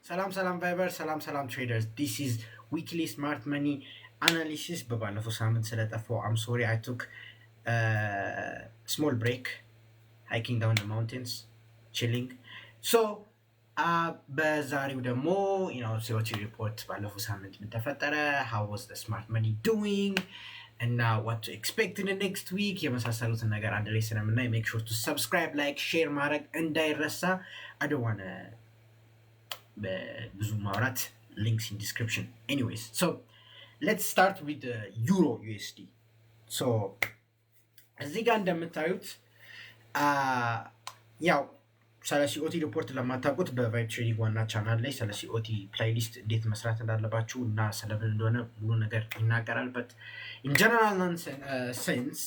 ሰላም ቫይበር ሰላም traders. This is weekly smart money analysis. በባለፈው ሳምንት ስለጠፋው I'm sorry. I took a small break hiking down the mountains chilling. So በዛሬው ደግሞ COT report ባለፈው ሳምንት ምን ተፈጠረ, how was the smart money doing and what to expect in the next week የመሳሰሉትን ነገር አንድ ላይ ስለምናይ make sure to subscribe, like, share ማድረግ እንዳይረሳ. I don't want to ብዙ ማውራት, links in description. Anyways, so let's start with the Euro USD. So እዚህ ጋር እንደምታዩት ያው ስለ ሲኦቲ ሪፖርት ለማታውቁት በቫይብ ትሬዲንግ ዋና ቻናል ላይ ስለ ሲኦቲ ፕሌይሊስት እንዴት መስራት እንዳለባችሁ እና ስለምን እንደሆነ ሙሉ ነገር ይናገራል። በት in general sense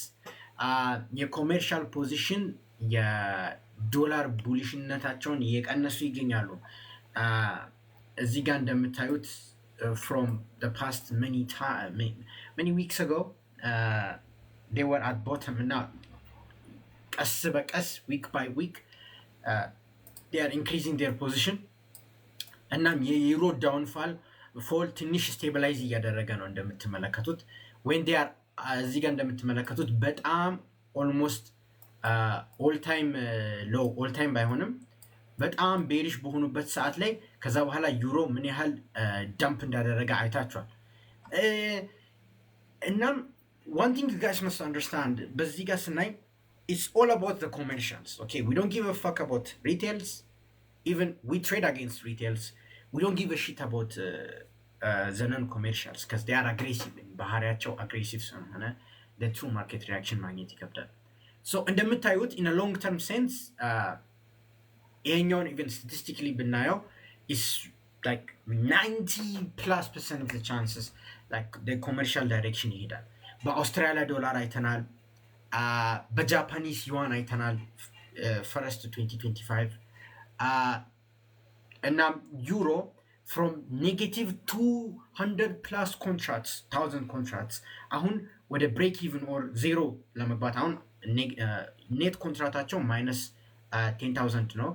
የኮሜርሻል ፖዚሽን የዶላር ቡሊሽነታቸውን እየቀነሱ ይገኛሉ። እዚህ ጋር እንደምታዩት from the past many weeks ago they were at bottom and now ቀስ በቀስ week by week they are increasing their position እናም የዩሮ ዳውንፋል ፎል ትንሽ ስቴቢላይዝ እያደረገ ነው እንደምትመለከቱት። when they are እዚህ ጋር እንደምትመለከቱት በጣም almost all time low, all time ባይሆንም በጣም ቤሪሽ በሆኑበት ሰዓት ላይ ከዛ በኋላ ዩሮ ምን ያህል ዳምፕ እንዳደረገ አይታችኋል። እናም one thing you guys must understand በዚህ ጋር ስናይ it's all about the commercials. Okay, we don't give a fuck about retails. Even we trade against retails. We don't give a shit about the non-commercials because they are aggressive. ባህሪያቸው aggressive ስለሆነ the true market reaction ማግኘት ይከብዳል። So እንደምታዩት in a long term sense ይሄኛውን even statistically ብናየው is like 90+% of the chances like the commercial direction ይሄዳል። በአውስትራሊያ ዶላር አይተናል፣ በጃፓኒስ ዩዋን አይተናል first 2025 እና ዩሮ from negative 200+ contracts 1000 contracts አሁን ወደ break even or zero ለመግባት አሁን ኔት ኮንትራክታቸው minus 10,000 ነው።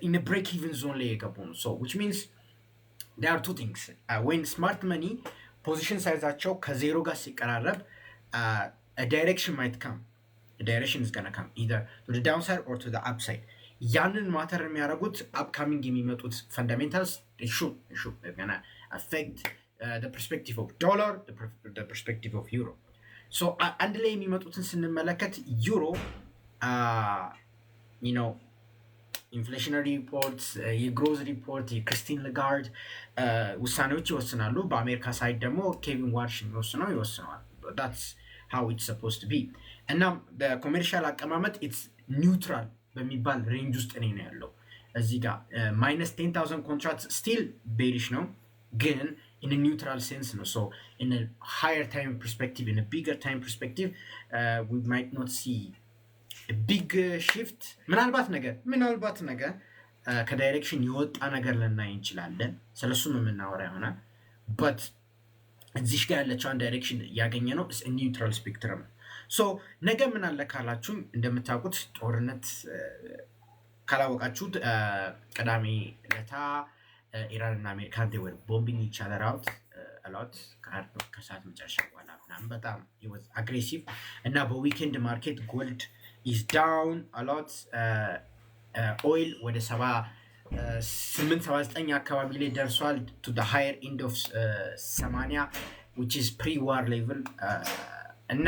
in a break-even zone ላይ የገቡ ነው። So which means there are two things. When smart money position sizeአቸው ከዜሮ ጋር ሲቀራረብ a direction might come. A direction is gonna come either to the downside or to the upside. ያንን ማተር የሚያደርጉት upcoming የሚመጡት fundamentals they should gonna affect the perspective of dollar, the perspective of euro. So አንድ ላይ የሚመጡትን ስንመለከት ዩሮ inflationary reports, የግሮዝ ሪፖርት፣ የክሪስቲን ላጋርድ ውሳኔዎች ይወስናሉ። በአሜሪካ ሳይድ ደግሞ ኬቪን ዋርሽ ይወስነዋል። that's how it's supposed to be. እና በኮሜርሻል አቀማመጥ it's neutral በሚባል ሬንጅ ውስጥ ነው ያለው። እዚህ ጋር minus 10,000 contracts still bearish ነው ግን in a neutral sense ነው። So in a higher time perspective, in a bigger time perspective, we might not see ቢግ ሽፍት ምናልባት ነገር ከዳይሬክሽን የወጣ ነገር ልናይ እንችላለን። ስለሱም የምናወራ ይሆናል። but እዚህ ጋር ያለችው ዳይሬክሽን ያገኘ ነው ኒውትራል ስፔክትረም። ሶ ነገ ምን አለ ካላችሁ እንደምታውቁት ጦርነት ካላወቃችሁት ቅዳሜ ለታ ኢራን እና አሜሪካ they were bombing each other out a lot ከሰዓት መጨረሻ በኋላ ምናምን በጣም it was aggressive እና በዊኬንድ ማርኬት ጎልድ is down a lot. Oil ወደ 78-79 አካባቢ ላይ ደርሷል to the higher end of 80 which is pre-war level እና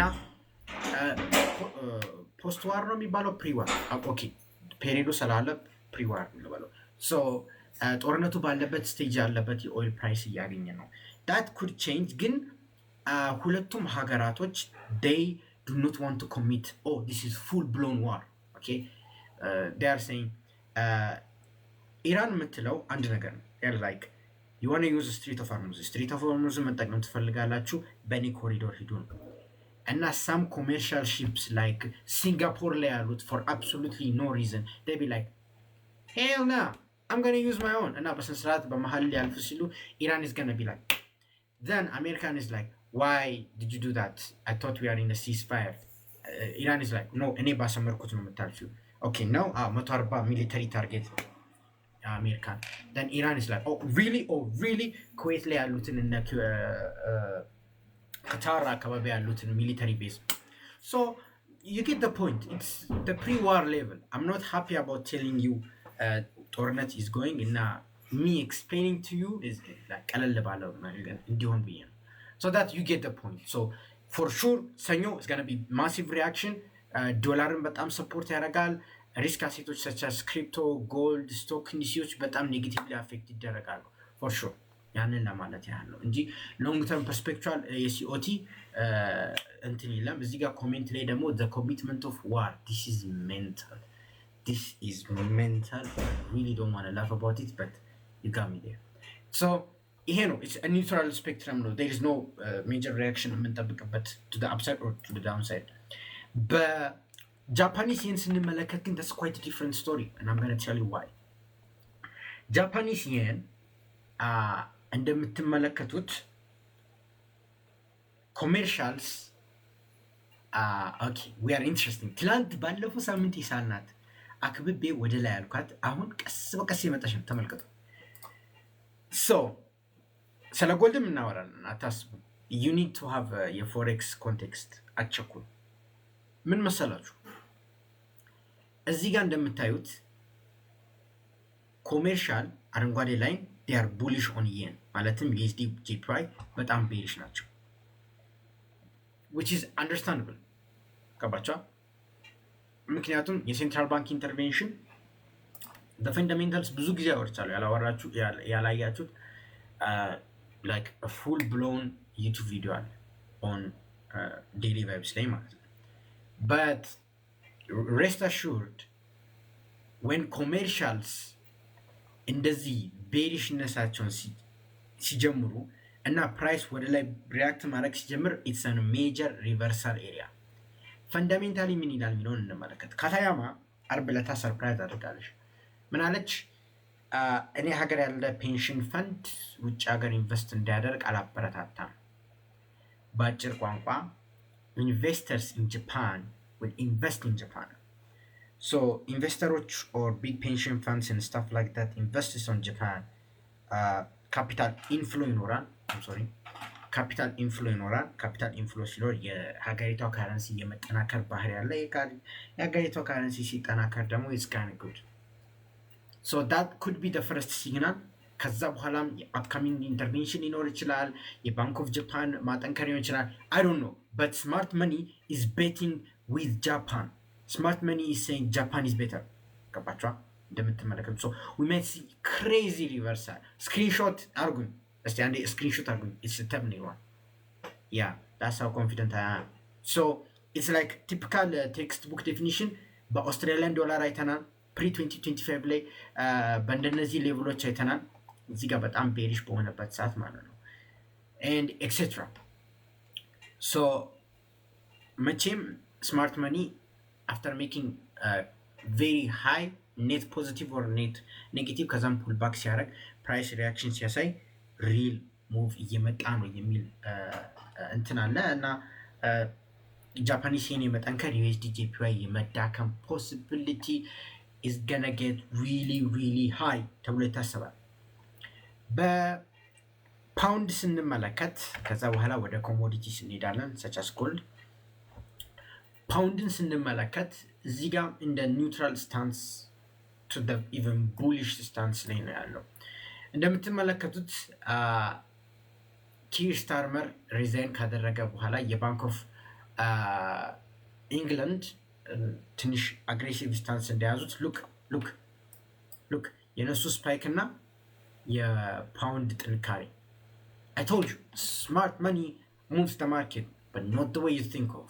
post war ነው የሚባለው pre-war okay ፔሪዱ ስላለ pre-war ነው። so ጦርነቱ ባለበት ስቴጅ ያለበት የኦይል ፕራይስ እያገኘ ነው። that could change ግን ሁለቱም ሀገራቶች they do not want to commit this is full blown war. Okay, they are saying ኢራን የምትለው አንድ ነገር ነው። they're like you want to use Strait of Hormuz መጠቀም ትፈልጋላችሁ በኔ ኮሪዶር ሂዱ ነው። እና some commercial ships like Singapore ላይ ያሉት for absolutely no reason they be like hell no I'm going to use my own እና በስንስራት በመሃል ያልፉ ሲሉ ኢራን is going to be like then American is like why did you do that? I thought we are in a ceasefire. Iran is like no እኔ ባሰመርኩት ነው የምታልፊው። okay now 140 military target አሜሪካን then Iran is like oh really ኩዌት ላይ ያሉትን እነ qatar አካባቢ ያሉትን military base so you get the point it's the pre-war level I'm not happy about telling you ጦርነት is going እና me explaining to you is like ቀለል ባለው እንዲሆን ብዬ ነው so that you get the point so for sure ሰኞ is going to be massive reaction ዶላርን በጣም ሰፖርት ያደርጋል ሪስክ አሴቶች such as crypto gold stock indices በጣም ኔጌቲቭሊ አፌክት ይደረጋሉ for sure ያንን ለማለት ያህል ነው እንጂ ሎንግ ተርም ፐርስፔክቹዋል የሲኦቲ እንትን ይላል እዚህ ጋር ኮሜንት ላይ ደግሞ the commitment of war this is mental I really don't want to laugh about it but you got me there so ይሄ ነው it's a neutral spectrum ነው there is no major reaction የምንጠብቅበት to the upside or to the downside በጃፓኒስ yen ስንመለከት ግን that's quite a different story and I'm going to tell you why ጃፓኒስ yen እንደምትመለከቱት ኮሜርሻልስ ኦኬ we are interesting ትላንት ባለፈው ሳምንት ይሳልናት አክብቤ ወደ ላይ አልኳት አሁን ቀስ በቀስ የመጣሽ ነው ተመልከቱ so ስለ ጎልድም እናወራለን አታስቡ you need to have a forex context አትቸኩል ምን መሰላችሁ እዚህ ጋር እንደምታዩት ኮሜርሻል አረንጓዴ ላይ they are bullish on yen ማለትም USD JPY በጣም bearish ናቸው which is understandable ገባችሁ ምክንያቱም የሴንትራል ባንክ ኢንተርቬንሽን the fundamentals ብዙ ጊዜ አወርቻለሁ ያላወራችሁ ያላያችሁት like a full blown YouTube video on daily vibes ላይ ማለት ነው but rest assured when commercials እንደዚህ ቤሪሽነሳቸውን ሲጀምሩ እና ፕራይስ ወደ ላይ ሪያክት ማድረግ ሲጀምር it's a major reversal area ፈንዳሜንታሊ ምን ይላል የሚለውን እንመለከት ካታያማ አርብ ዕለት ሰርፕራይዝ አድርጋለች ምን አለች እኔ ሀገር ያለ ፔንሽን ፈንድ ውጭ ሀገር ኢንቨስት እንዲያደርግ አላበረታታም በአጭር ቋንቋ investors in Japan will invest in Japan so investors or big pension funds and stuff like that investors on Japan capital inflow ይኖራል capital inflow ሲኖር የሀገሪቷ ካረንሲ የመጠናከር ባህሪ ያለ የሀገሪቷ ካረንሲ ሲጠናከር ደግሞ it's kind of good so that could be the first signal ከዛ በኋላም upcoming intervention ይኖር ይችላል የባንክ ኦፍ ጃፓን ማጠንከር ይኖር ይችላል I don't know but smart money is betting with Japan smart money is saying Japan is better ገባችኋ እንደምትመለከቱ so we might see crazy reversal screenshot አርጉኝ እስቲ አንዴ screenshot አርጉኝ it's a thumbnail one yeah that's how confident I am so it's like typical textbook definition በአውስትራሊያን ዶላር አይተናል pre 2025 ላይ በእንደነዚህ ሌቭሎች አይተናል እዚህ ጋር በጣም ቤሪሽ በሆነበት ሰዓት ማለት ነው and etc so መቼም smart money after making very high net positive or net negative ከዛም pull back ሲያደርግ price reaction ሲያሳይ real move እየመጣ ነው የሚል እንትን አለ እና ጃፓኒስ yen የመጠንከር USD JPY የመዳከም possibility is gonna get really high ተብሎ ይታሰባል በፓውንድ ስንመለከት ከዛ በኋላ ወደ ኮሞዲቲስ እንሄዳለን such as gold ፓውንድን ስንመለከት እዚህ ጋር እንደ ኒውትራል ስታንስ to the even bullish stance ላይ ነው ያለው እንደምትመለከቱት ኪር ስታርመር ሪዛይን ካደረገ በኋላ የባንክ ኦፍ ኢንግላንድ ትንሽ አግሬሲቭ ስታንስ እንደያዙት ሉክ የነሱ ስፓይክ እና የፓውንድ ጥንካሬ I told you smart money moves the market but not the way you think of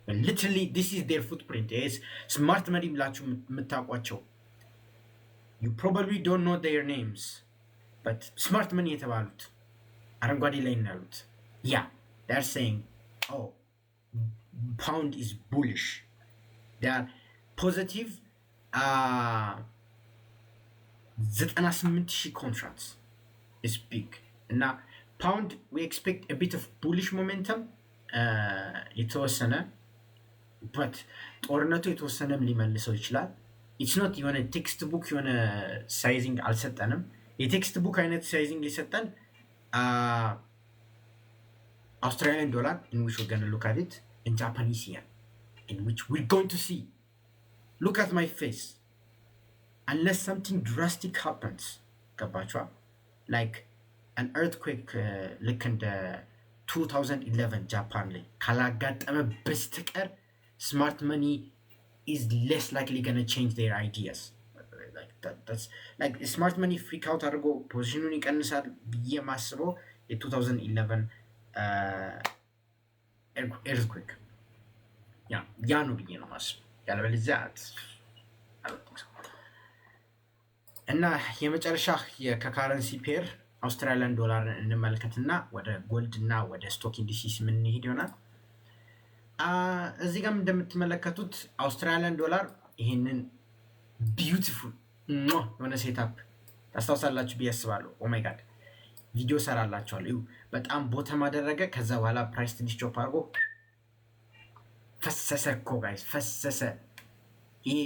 but literally this is their footprint is smart money ብላችሁ የምታውቋቸው you probably don't know their names but smart money የተባሉት አረንጓዴ ላይ ያሉት yeah they're saying oh pound is bullish they are positive 98,000 contracts is big እና pound we expect a bit of bullish momentum የተወሰነ but ጦርነቱ የተወሰነም ሊመልሰው ይችላል ኢትስ ኖት የሆነ ቴክስት ቡክ የሆነ ሳይዚንግ አልሰጠንም። የቴክስት ቡክ አይነት ሳይዚንግ ሊሰጠን Australian dollar in which we're going to look at it, and Japanese yen in which we're going to see. Look at my face. Unless something drastic happens, ገባችኋ? Like an earthquake ልክ እንደ 2011 ጃፓን ላይ ካላጋጠመ በስተቀር smart money is less likely going to change their ideas. That's like smart money freak out አድርጎ ፖዚሽኑን ይቀንሳል ብዬ ማስበው የ2011 ኤርዝኩዌክ ያ ነው ብዬ ነው ማስበው። ያለበለዚያ እና የመጨረሻ ከካረንሲ ፔር አውስትራሊያን ዶላር እንመልከትና ወደ ጎልድ እና ወደ ስቶክ ኢንዲሲስ የምንሄድ ይሆናል። እዚህ ጋርም እንደምትመለከቱት አውስትራሊያን ዶላር ይሄንን ቢዩቲፉል የሆነ ሴታፕ ታስታውሳላችሁ ብዬ አስባለሁ። ኦማይ ጋድ ቪዲዮ ሰራላችኋለሁ። በጣም ቦተም አደረገ። ከዛ በኋላ ፕራይስ ትንሽ ቾፕ አድርጎ ፈሰሰ እኮ ጋይስ፣ ፈሰሰ። ይሄ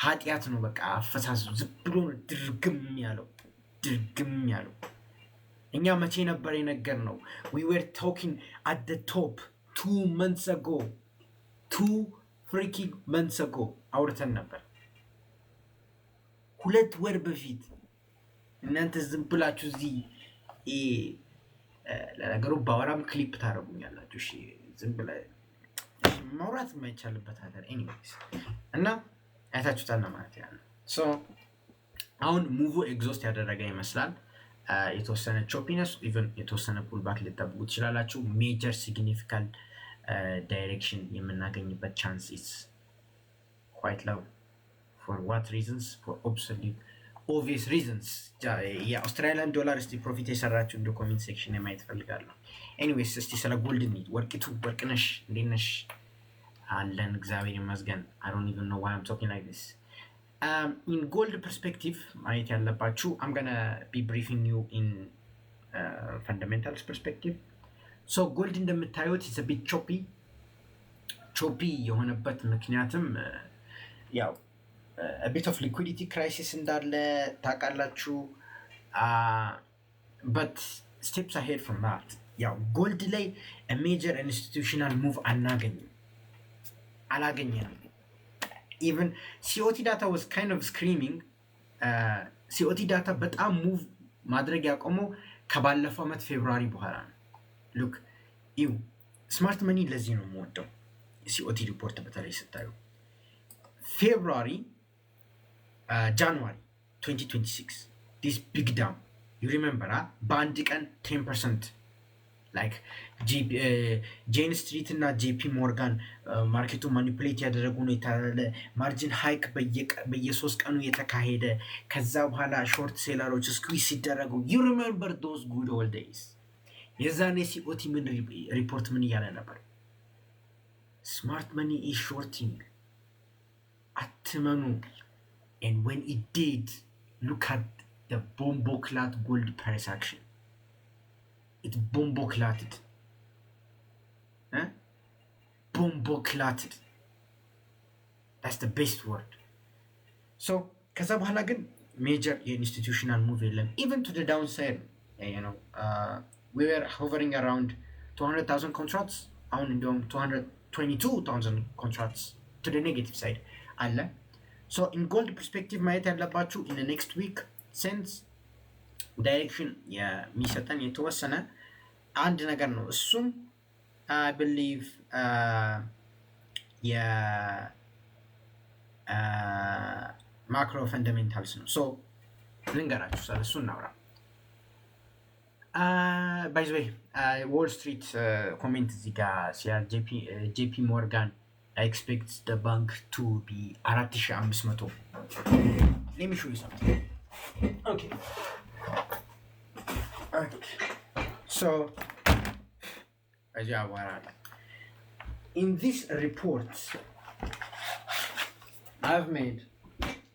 ኃጢአት ነው በቃ አፈሳሱ ዝም ብሎ ድርግም ያለው። እኛ መቼ ነበር የነገርነው? we were talking at the top 2 months ago 2 freaking months ago አውርተን ነበር 2 ወር በፊት። እናንተ ዝም ብላችሁ እዚህ ለነገሩ ባወራም ክሊፕ ታደርጉኛላችሁ። እሺ ዝም ብለ ማውራት የማይቻልበት ሀገር ኤኒዌይስ እና አይታችሁታል ማለት ያለ ሶ አሁን ሙቭ ኤግዞስት ያደረገ ይመስላል። የተወሰነ ቾፒነስ ኢቨን የተወሰነ ፑልባክ ልጠብቁ ትችላላችሁ። ሜጀር ሲግኒፊካንት ዳይሬክሽን የምናገኝበት ቻንስ ኢዝ ኳይት ሎው ፎር ዋት ሪዝንስ ፎር ኦብሶሉት ኦብቪየስ ሪዝንስ። የአውስትራሊያን ዶላር እስቲ ፕሮፊት የሰራችሁ እንደ ኮሜንት ሴክሽን የማየት ፈልጋለሁ። ኤኒዌይስ እስቲ ስለ ጎልድ እንሂድ። ወርቅነሽ እንዴት ነሽ? አለን እግዚአብሔር ይመስገን። I don't even know why I'm talking like this. In gold perspective ማየት ያለባችሁ I'm gonna be briefing you in fundamentals perspective. So gold እንደምታዩት it's a bit choppy የሆነበት ምክንያትም ያው a bit of liquidity crisis እንዳለ ታውቃላችሁ። but steps ahead from that ያው ጎልድ ላይ a major institutional move አላገኘንም። even COT data was kind of screaming. COT data በጣም ሙቭ ማድረግ ያቆመው ከባለፈው ዓመት ፌብሩዋሪ በኋላ ነው። ሉክ ይው ስማርት መኒ ለዚህ ነው የምወደው። COT ሪፖርት በተለይ ስታዩ ፌብሩዋሪ ጃንዋሪ 2026 this big down you remember በአንድ ቀን 10% like ጄን ስትሪት እና ጄፒ ሞርጋን ማርኬቱ ማኒፑሌት ያደረጉ ነው የተባለ ማርጂን ሃይክ በየ3 ቀኑ የተካሄደ ከዛ በኋላ ሾርት ሴለሮች ስኩዊዝ ሲደረጉ you remember those good old days። የዛኔ ሲኦቲ ምን ሪፖርት ምን እያለ ነበር? smart money is shorting አትመኑ። and when it did look at the bombo clat gold price action. It bombo clatted. Bombo clatted. That's the best word. So ከዛ በኋላ ግን major institutional move የለም። even to the downside, you know, we were hovering around 200,000 contracts. አሁን እንዲሁም 222,000 contracts to the negative side አለ። so in gold perspective ማየት ያለባችሁ in the next week since ዳይሬክሽን የሚሰጠን የተወሰነ አንድ ነገር ነው። እሱም I believe ማክሮ ፈንዳሜንታልስ ነው። ሶ ልንገራችሁ ስለሱ እናውራ። ባይ ዘ ዌይ ዎል ስትሪት ኮሜንት እዚህ ጋር ሲያል ጄፒ ሞርጋን I expect the bank to be 4500. Let me show you something. Okay. So in this report I've made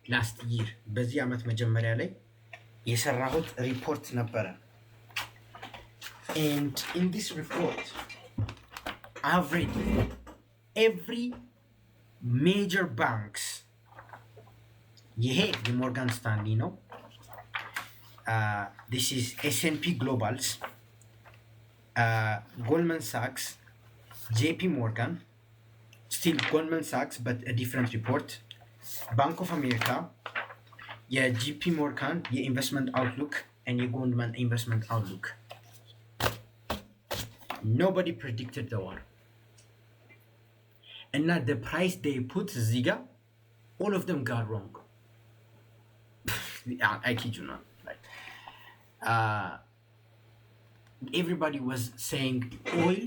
last year በዚህ ዓመት መጀመሪያ ላይ የሰራሁት ሪፖርት ነበረ and in this report I've read every major banks ይሄ የሞርጋን ስታንሊ ነው። this is S&P Globals, Goldman Sachs, JP Morgan, still Goldman Sachs but a different report, Bank of America, የጂፒ ሞርጋን የኢንቨስትመንት አውትሉክ and የጎልድማን ኢንቨስትመንት አውትሉክ። nobody predicted the war እና the price they put እዚህ ጋር all of them got wrong. I kid you not. Like, everybody was saying oil.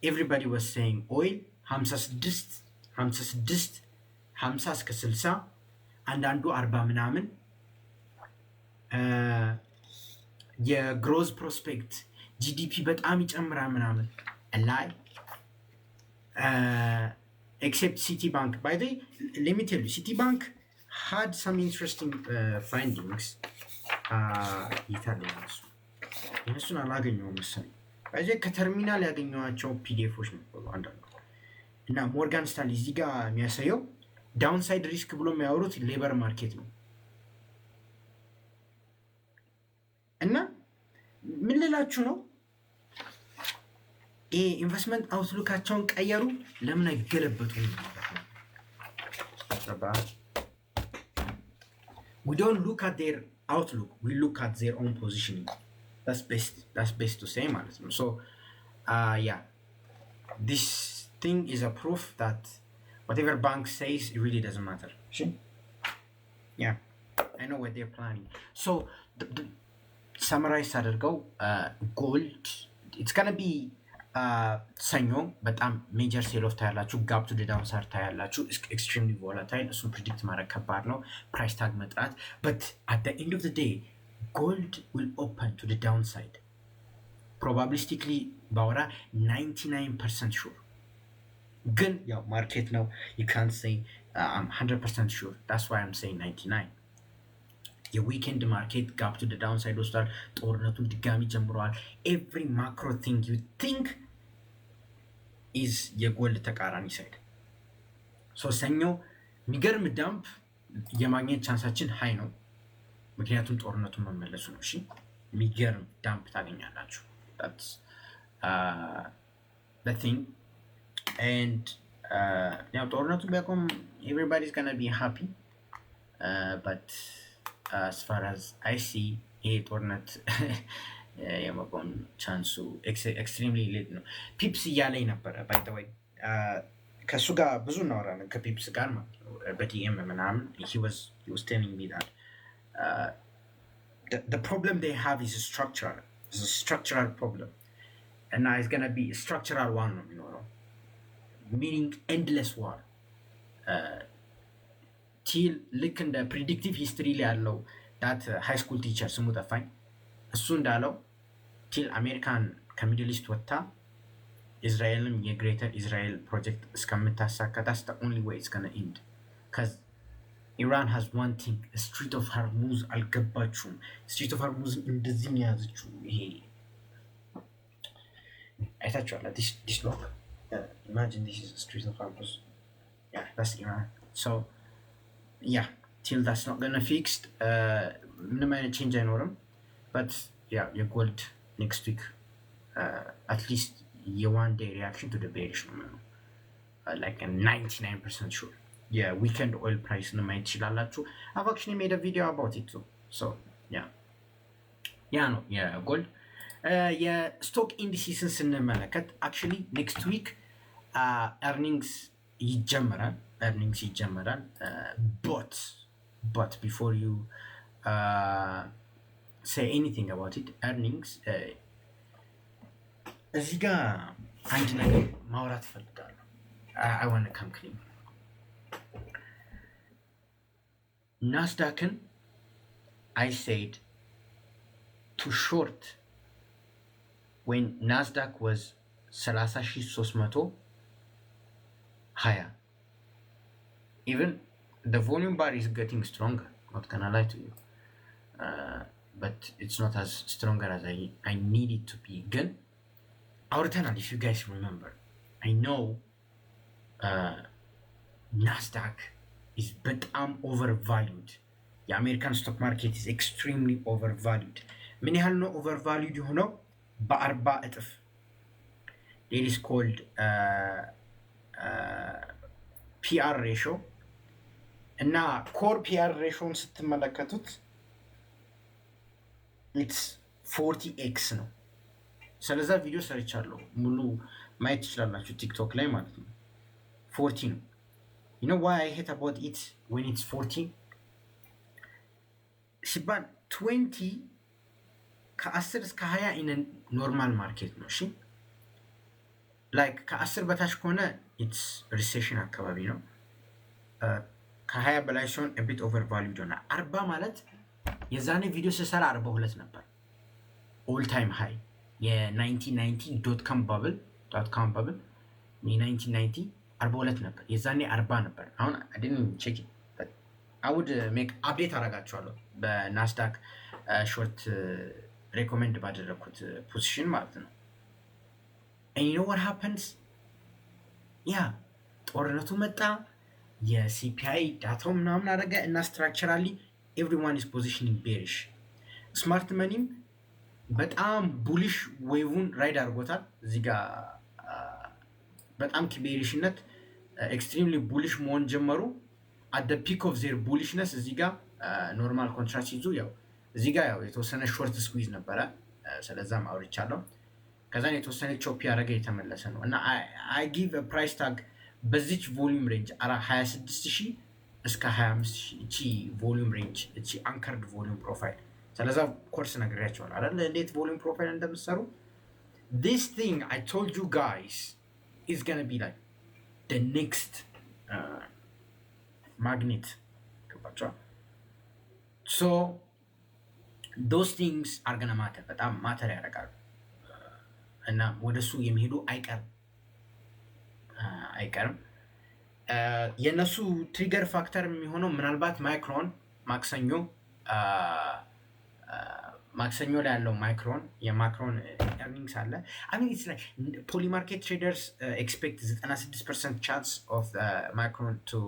Everybody was saying oil 56 50 እስከ 60 አንዳንዱ 40 ምናምን የግሮዝ ፕሮስፔክት ጂዲፒ በጣም ይጨምራል ምናምን ላይ except Citibank. By the way, let me tell you, Citibank had some interesting findings. እነሱን አላገኘሁም መሰለኝ። በዚህ ከተርሚናል ያገኘኋቸው ፒዲኤፎች ነበሩ አንዳንዱ እና ሞርጋን ስታንሊ እዚህ ጋር የሚያሳየው ዳውንሳይድ ሪስክ ብሎ የሚያወሩት ሌበር ማርኬት ነው። እና ምን ልላችሁ ነው፣ ይሄ ኢንቨስትመንት አውትሉካቸውን ቀየሩ። ለምን አይገለበጡም? we don't look at their outlook, we look at their own positioning. That's best to say ማለት ነው. So yeah, this thing is a proof that whatever bank says, it really doesn't matter. Yeah, I know what they're planning. So the summarize አድርገው gold, it's gonna be ሰኞ በጣም ሜጀር ሴል ኦፍ ታያላችሁ። ጋፕ ቱ ዳውን ሳይድ ታያላችሁ። ኤክስትሪምሊ ቮላታይል፣ እሱን ፕሪዲክት ማድረግ ከባድ ነው። ፕራይስ ታግ መጥራት በት አት ዘ ኤንድ ኦፍ ዘ ዴይ ጎልድ ዊል ኦፐን ቱ ዳውን ሳይድ ፕሮባቢሊስቲክሊ ባወራ 99% ሹር፣ ግን ያው ማርኬት ነው። ዩ ካንት ሴይ 100% ሹር። ዳትስ ዋይ አም ሴይንግ 99። የዊኬንድ ማርኬት ጋፕ ቱ ዳውን ሳይድ ወስዷል። ጦርነቱን ድጋሚ ጀምረዋል። ኤቭሪ ማክሮ ቲንግ ዩ ቲንክ ኢዝ የጎልድ ተቃራኒ ሳይድ። ሶ ሰኞ የሚገርም ዳምፕ የማግኘት ቻንሳችን ሀይ ነው፣ ምክንያቱም ጦርነቱን መመለሱ ነው። እሺ የሚገርም ዳምፕ ታገኛላችሁ። that's the thing. and ያው ጦርነቱን ቢያቆም everybody is gonna be happy, but as far as I see ይሄ ጦርነት የመቆም ቻንሱ ኤክስትሪምሊ ሌት ነው። ፒፕስ እያለኝ ነበረ ባይ ዘ ወይ፣ ከእሱ ጋር ብዙ እናወራለን ከፒፕስ ጋር ማለት ነው በዲኤም ምናምን። he was telling me that the problem they have is structural. It's a structural problem, and now it's gonna be a structural one, you know, meaning endless war. till ልክ እንደ ፕሪዲክቲቭ ሂስትሪ ላይ ያለው ዳት ሃይ ስኩል ቲቸር ስሙ ጠፋኝ፣ እሱ እንዳለው ቲል አሜሪካን ከሚድል ኢስት ወጥታ እስራኤልም የግሬተር እስራኤል ፕሮጀክት እስከምታሳካ that's the only way it's gonna end. because Iran has one thing, ስትሪት ኦፍ ሃርሙዝ አልገባችሁም? ስትሪት ኦፍ ሃርሙዝ እንደዚህ የሚያዘችው ይሄ አይታችኋል? this block, imagine this is a street of Hormuz. Yeah, that's Iran. So yeah, till that's not gonna fixed, ምንም አይነት ቼንጅ አይኖርም። but yeah, your gold next week at least የone day reaction to the bearish ነው like a 99% sure. Yeah, weekend oil price ነው ማየት ትችላላችሁ። I've actually made a video about it too. So yeah ነው የጎልድ የስቶክ ኢንዲሲስን ስንመለከት actually next week earnings ይጀምራል። but before you say anything about it, earnings እዚህ ጋር አንድ ነገር ማውራት ፈልጋለሁ። I want to come clean. ናስዳክን I said to short when Nasdaq was 30,320. Even the volume bar is getting stronger, not gonna lie to you, but it's not as stronger as I need it to be. Again, አውርተናል, if you guys remember. I know Nasdaq is በጣም overvalued። የአሜሪካን ስቶክ ማርኬት is extremely overvalued። ምን ያህል ነው overvalued የሆነው? በ40 እጥፍ። It is called PR ratio እና ኮር PR ሬሾን ስትመለከቱት it's 40x ነው። ስለዛ ቪዲዮ ሰርቻለሁ፣ ሙሉ ማየት ትችላላችሁ ቲክቶክ ላይ ማለት ነው። 40 ነው። You know why I hate about it when it's 40? ሲባል 20 ከ10 እስከ 20 in a normal market ነው። እሺ ላይክ ከ10 በታች ከሆነ it's recession አካባቢ ነው። ከ20 በላይ ሲሆን a bit overvalued ሆነ። 40 ማለት የዛኔ ቪዲዮ ስሰራ 42 ነበር all time high የ1990.com bubble የ1990 42 ነበር። የዛኔ 40 ነበር። አሁን I didn't check it but I would make update አረጋቸዋለሁ በናስዳክ ሾርት ሬኮሜንድ ባደረኩት ፖዚሽን ማለት ነው። and you know what happens? ጦርነቱ መጣ፣ የሲፒአይ ዳታው ምናምን አደረገ እና ስትራክቸራሊ everyone is positioning bearish። ስማርት መኒም በጣም ቡሊሽ ዌቭን ራይድ አድርጎታል። እዚህ ጋር በጣም ከቤሪሽነት ኤክስትሪምሊ ቡሊሽ መሆን ጀመሩ። at the peak of their bullishness እዚህ ጋር ኖርማል ኮንትራክት ይዙ ያው እዚህ ጋር ያው የተወሰነ ሾርት ስኩዊዝ ነበረ። ስለዛም አውርቻለሁ። ከዛን የተወሰነ ቾፕ ያደረገ የተመለሰ ነው እና I give a price tag በዚች ቮሊዩም ሬንጅ 26000 እስከ 25000 እቺ ቮሊዩም ሬንጅ እቺ አንከርድ ቮሊዩም ፕሮፋይል። ስለዛ ኮርስ ነግሬያቸዋለሁ አይደል እንዴት ቮሊዩም ፕሮፋይል እንደምትሰሩ። this thing I told you guys is gonna be like the next magnet. So those things are gonna matter። በጣም ማተር ያደርጋሉ እና ወደሱ የሚሄዱ አይቀርም። የነሱ ትሪገር ፋክተር የሚሆነው ምናልባት ማይክሮን ማክሰኞ ላይ ያለው የማክሮን ኤርኒንግስ አለ። it's like poly market traders expect 96% chance of Macron to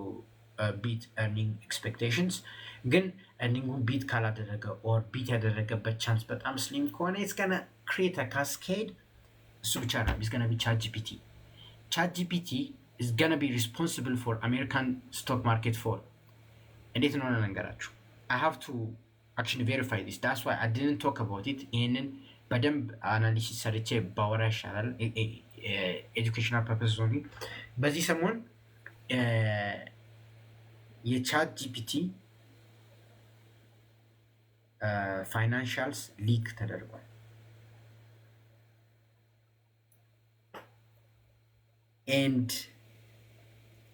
beat earning expectations። ግን earning beat ካላደረገ or beat ያደረገበት ቻንስ በጣም ስሊም ከሆነ it's gonna create a cascade። እሱ ብቻ ነው it's gonna be ChatGPT is gonna be responsible for American stock market fall። እንዴት ነው ነገራችሁ? I have to actually verify this. That's why I didn't talk about it። ይሄንን በደንብ አናሊሲስ ሰርቼ ባወራ ይሻላል። ኤጁኬሽናል ፐርፐስ only። በዚህ ሰሞን የቻት ጂፒቲ ፋይናንሻልስ ሊክ ተደርጓል። and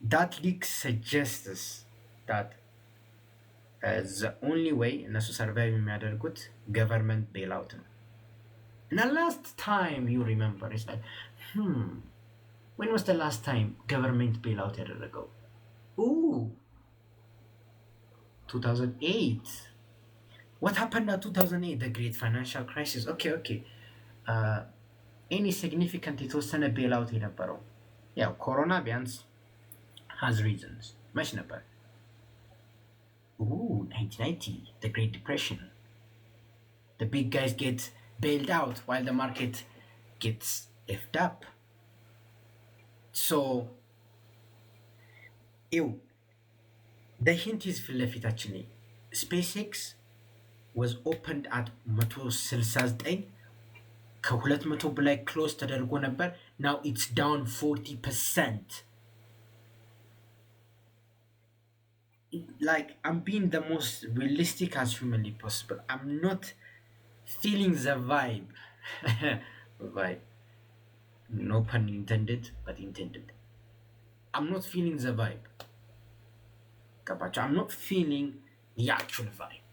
that leak suggests that the only way እነሱ ሰርቫይቭ የሚያደርጉት ገቨርንመንት ቤልአውት ነው። እና last time you remember it's like when was the last time government bailout ያደረገው? 2008. What happened in 2008? The great financial crisis. Okay. Any significant የተወሰነ ቤልአውት የነበረው ያው ኮሮና ቢያንስ has reasons መች ነበር? 1990, the Great Depression. The big guys get bailed out while the market gets left up. So, the hint is ፊት ለፊታችን ላይ SpaceX was opened at 169 ከ200 በላይ ክሎዝ ተደርጎ ነበር። now it's down 40%. Like I'm being the most realistic as humanly possible. I'm not feeling the vibe. No pun intended, but intended. I'm not feeling the vibe. I'm not feeling the actual vibe.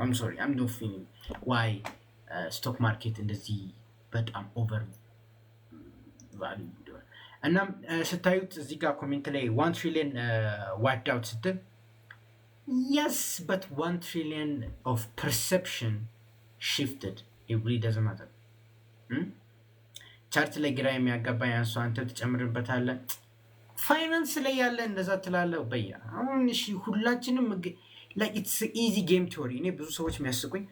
I'm sorry. I'm not feeling why stock market እንደዚህ በጣም ኦቨር ቫልዩ እና ስታዩት እዚህ ጋር ኮሜንት ላይ 1 trillion wiped out ስትል yes but 1 trillion of perception shifted. It really doesn't matter. ቻርት ላይ ግራ የሚያጋባ ያንሱ አንተ ትጨምርበታለህ ፋይናንስ ላይ ያለ እንደዛ ትላለህ በያ አሁን እሺ ሁላችንም like it's an easy game theory እኔ ብዙ ሰዎች የሚያስቁኝ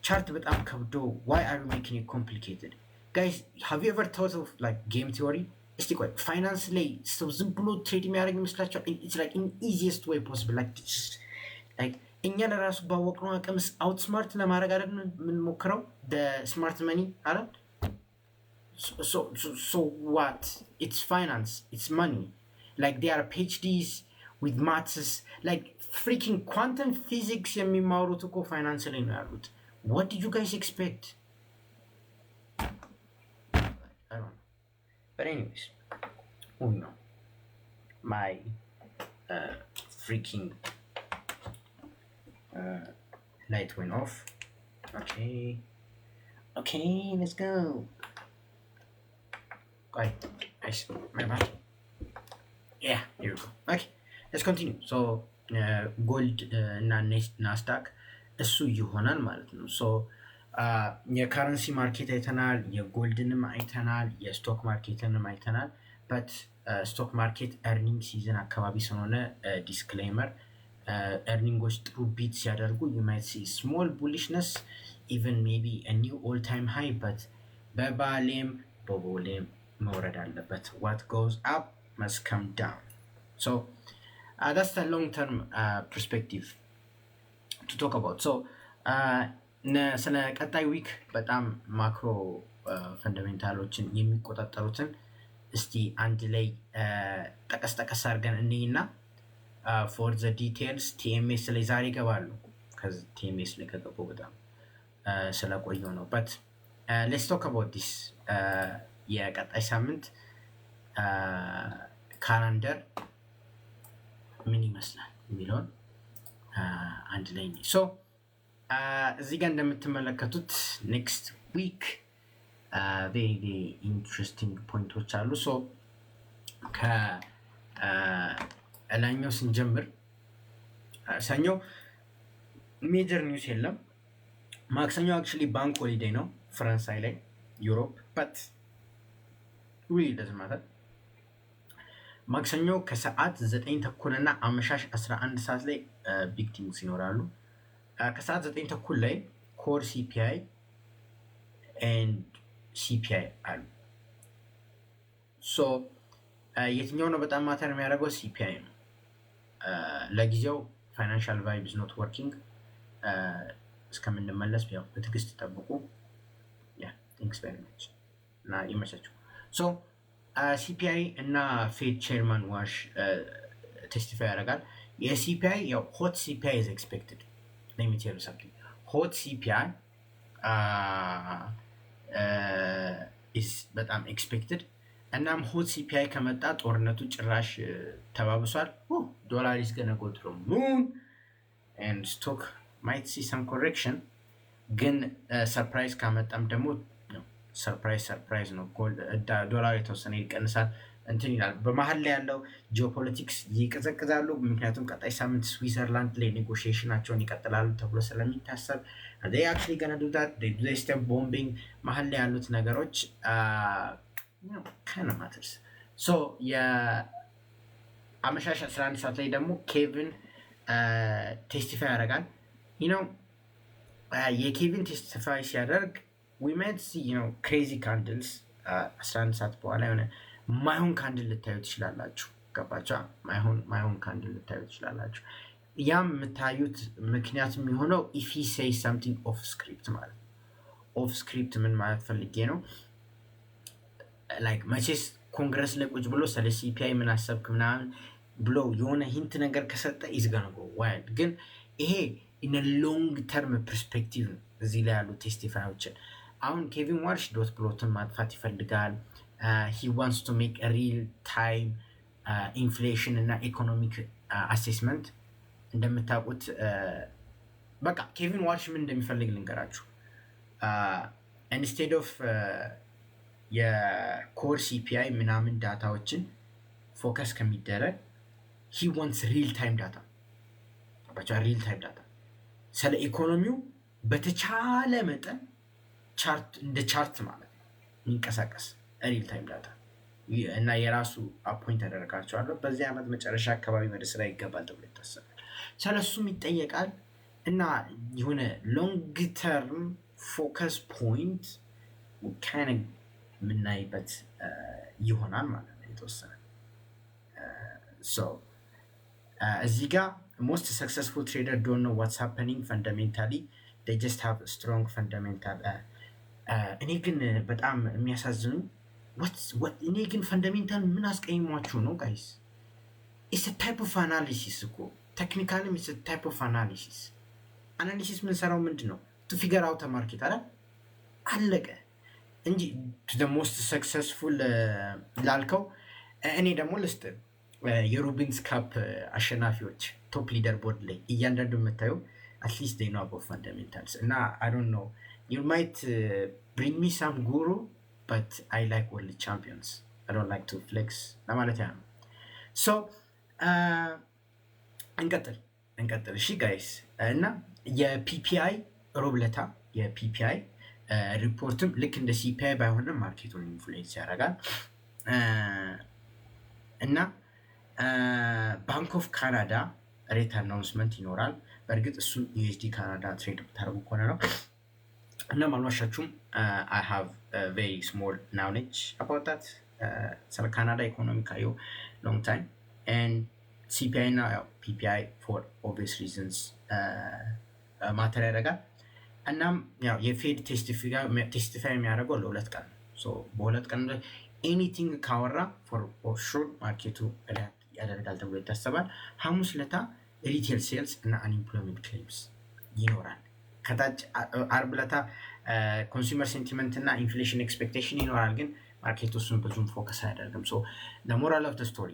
ቻርት በጣም ከብዶ why are you making it complicated guys have you ever thought of like game theory እስቲ ቆይ ፋይናንስ ላይ ሰው ዝም ብሎ ትሬድ የሚያደርግ ይመስላችኋል it's like in easiest way possible like እኛ ለራሱ ባወቅነው አቅምስ አውትስማርት ለማድረግ አይደል የምንሞክረው the smart money አይደል so what it's finance it's money like they are PhDs with maths like freaking quantum physics የሚማሩት እኮ ፋይናንስ ላይ ነው ያሉት what did you guys expect I don't know but anyways no my freaking light went off okay let's go nice my bad yeah here we go okay let's continue so gold እና ናስዳክ እሱ ይሆናል ማለት ነው so የካረንሲ ማርኬት አይተናል የጎልድንም አይተናል የስቶክ ማርኬትንም አይተናል but ስቶክ ማርኬት earning season አካባቢ ስለሆነ disclaimer earnings ጥሩ ቢት ሲያደርጉ you might see small bullishness even maybe a new all time high but በባሌም በቦሌም መውረድ አለበት what goes up must come down so that's the long term perspective to talk about so ስለ ቀጣይ ዊክ በጣም ማክሮ ፈንዳሜንታሎችን የሚቆጣጠሩትን እስቲ አንድ ላይ ጠቀስ አድርገን እንይና for the details TMS ላይ ዛሬ ይገባሉ ከዚህ TMS ላይ ከገቡ በጣም ስለቆየው ነው but let's talk about this የቀጣይ ሳምንት ካላንደር ምን ይመስላል የሚለውን አንድ ላይ ነው so እዚህ ጋር እንደምትመለከቱት next week very interesting ፖይንቶች አሉ so ከላኛው ስንጀምር ሰኞ ሜጀር ኒውስ የለም ማክሰኞ actually bank holiday ነው ፈረንሳይ ላይ ዩሮፕ but really doesn't matter ማክሰኞ ከሰዓት 9 ተኩልና አመሻሽ 11 ሰዓት ላይ ቢግ ቲንግስ ይኖራሉ ከሰዓት 9 ተኩል ላይ ኮር ሲፒአይ and ሲፒአይ አሉ ሶ የትኛው ነው በጣም ማተር የሚያደርገው ሲፒአይ ነው ለጊዜው ፋይናንሻል ቫይብ is not working እስከምንመለስ ያው በትዕግስት ተጠብቁ yeah thanks very much እና ይመቻችሁ so CPI እና ፌድ ቼርማን ዋሽ ቴስቲፋይ ያደርጋል የሲፒአይ ያው ሆት ሲፒአይ is expected let me tell you something hot CPI is በጣም expected እናም hot CPI ከመጣ ጦርነቱ ጭራሽ ተባብሷል ዶላር is gonna go through moon and stock might see some correction ግን ሰርፕራይዝ ካመጣም ደግሞ ሰርፕራይዝ ነው ዶላር የተወሰነ ይቀንሳል እንትን ይላል በመሃል ላይ ያለው ጂኦፖለቲክስ ይቀዘቅዛሉ ምክንያቱም ቀጣይ ሳምንት ስዊዘርላንድ ላይ ኔጎሺዬሽናቸውን ይቀጥላሉ ተብሎ ስለሚታሰብ they actually gonna do that they step bombing መሃል ላይ ያሉት ነገሮች kind of matters so የአመሻሽ 11 ሰዓት ላይ ደግሞ ኬቪን ቴስቲፋይ ያደርጋል የኬቪን ቴስቲፋይ ሲያደርግ we might see crazy candles 11 ሰዓት በኋላ የሆነ ማይሆን ካንድል ልታዩ ትችላላችሁ ገባችሁ ማይሆን ካንድል ልታዩ ትችላላችሁ ያም የምታዩት ምክንያት የሚሆነው if he says something off script ማለት off script ምን ማለት ፈልጌ ነው like መቼስ ኮንግረስ ላይ ቁጭ ብሎ ስለ ሲፒአይ ምን አሰብክ ምናምን ብሎ የሆነ ሂንት ነገር ከሰጠ is gonna go wild ግን ይሄ in a long term perspective እዚህ ላይ ያሉ ቴስቲፋዮችን አሁን ኬቪን ዋልሽ ዶት ፕሎትን ማጥፋት ይፈልጋል he wants to make a real time inflation እና economic assessment እንደምታውቁት በቃ ኬቪን ዋልሽ ምን እንደሚፈልግ ልንገራችሁ instead of የኮር ሲፒአይ ምናምን ዳታዎችን ፎከስ ከሚደረግ he wants real time data በቃ real time data ስለ ኢኮኖሚው በተቻለ መጠን ቻርት እንደ ቻርት ማለት ነው የሚንቀሳቀስ real time data እና የራሱ አፖይንት ያደረጋቸዋለሁ። በዚህ ዓመት መጨረሻ አካባቢ ወደ ስራ ይገባል ተብሎ ይታሰባል። ስለሱም ይጠየቃል እና የሆነ ሎንግ ተርም ፎከስ ፖይንት የምናይበት ይሆናል ማለት ነው የተወሰነ እዚህ ጋር most successful trader don't know what's happening fundamentally, they just have a strong fundamental እኔ ግን በጣም የሚያሳዝኑ እኔ ግን ፈንዳሜንታል ምን አስቀይሟችሁ ነው ጋይስ? ኢትስ a type of analysis እኮ ቴክኒካልም ኢትስ a type of analysis የምንሰራው ምንድን ነው? to figure out a market አይደል? አለቀ እንጂ to the most successful ላልከው እኔ ደግሞ ልስጥ የሩቢንስ ካፕ አሸናፊዎች ቶፕ ሊደር ቦርድ ላይ እያንዳንዱ የምታየው አትሊስት they know about fundamentals እና I don't know you might bring me some guru but I like world champions, I don't like to flex ለማለት ያ ነው። so እንቀጥል እሺ ጋይስ እና የፒፒአይ ሮብለታ የፒፒአይ ሪፖርትም ልክ እንደ ሲፒአይ ባይሆንም ማርኬቱን ኢንፍሉዌንስ ያደርጋል እና ባንክ ኦፍ ካናዳ ሬት አናውንስመንት ይኖራል። በእርግጥ እሱም ዩኤስዲ ካናዳ ትሬድ ብታደርጉ ከሆነ ነው እና ማልዋሻችሁም I have a very small knowledge about that ስለ ካናዳ ኢኮኖሚ ካየው long time and CPI እና PPI for obvious reasons ማተር ያደርጋል። እናም ያው የፌድ ቴስቲፋይ የሚያደርገው ለሁለት ቀን ነው። በሁለት ቀን ኤኒቲንግ ካወራ ፎር ሹር ማርኬቱ ያደርጋል ተብሎ ይታሰባል። ሐሙስ ለታ ሪቴል ሴልስ እና አንኢምፕሎይመንት ክሌምስ ይኖራል። ከታች አርብ ለታ ኮንሱመር ሴንቲመንት እና ኢንፍሌሽን ኤክስፔክቴሽን ይኖራል። ግን ማርኬቱ እሱን ብዙም ፎከስ አያደርግም። ለሞራል ኦፍ ስቶሪ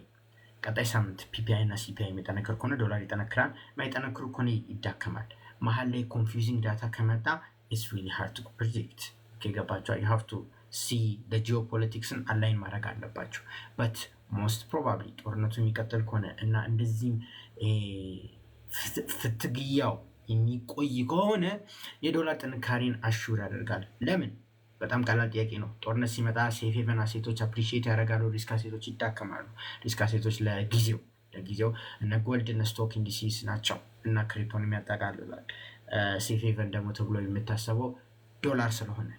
ቀጣይ ሳምንት ፒፒአይ እና ሲፒአይ የሚጠነክር ከሆነ ዶላር ይጠነክራል፣ ማይጠነክሩ ከሆነ ይዳከማል። መሀል ላይ ኮንፊውዚንግ ዳታ ከመጣ ኢትስ ሪሊ ሃርድ ቱ ፕሬዲክት። ገባችኋል? you have to see the geopolitics አላይን ማድረግ አለባችሁ። but most probably ጦርነቱ የሚቀጥል ከሆነ እና እንደዚህም ፍትግያው የሚቆይ ከሆነ የዶላር ጥንካሬን አሹር ያደርጋል። ለምን? በጣም ቀላል ጥያቄ ነው። ጦርነት ሲመጣ ሴፍ ሄቨን አሴቶች አፕሪሺየት ያደርጋሉ፣ ሪስክ አሴቶች ይዳከማሉ። ሪስክ አሴቶች ለጊዜው እነ ጎልድ እነ ስቶክ ኢንዲሲስ ናቸው እና ክሪፕቶን የሚያጠቃልላል። ሴፍ ሄቨን ደግሞ ተብሎ የምታሰበው ዶላር ስለሆነ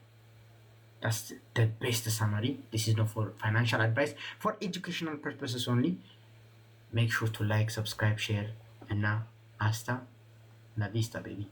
that's the best summary. This is not for financial advice, for educational purposes only. Make sure to like, subscribe, share and hasta la vista baby.